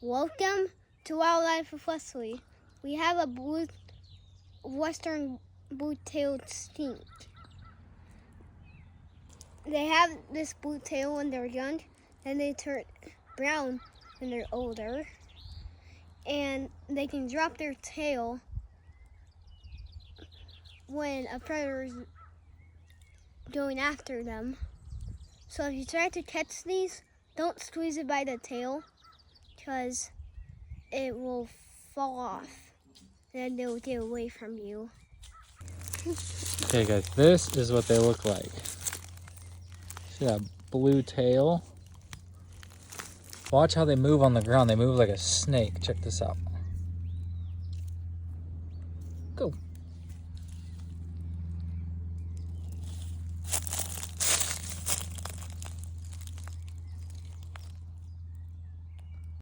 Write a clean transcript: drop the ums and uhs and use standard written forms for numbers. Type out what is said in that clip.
Welcome to Wildlife with Westley. We have a western blue-tailed skink. They have this blue tail when they're young, then they turn brown when they're older, and they can drop their tail when a predator is going after them. So if you try to catch these, don't squeeze it by the tail, because it will fall off and they'll get away from you. Okay guys, this is what they look like. See that blue tail? Watch how they move on the ground. They move like a snake. Check this out. Go.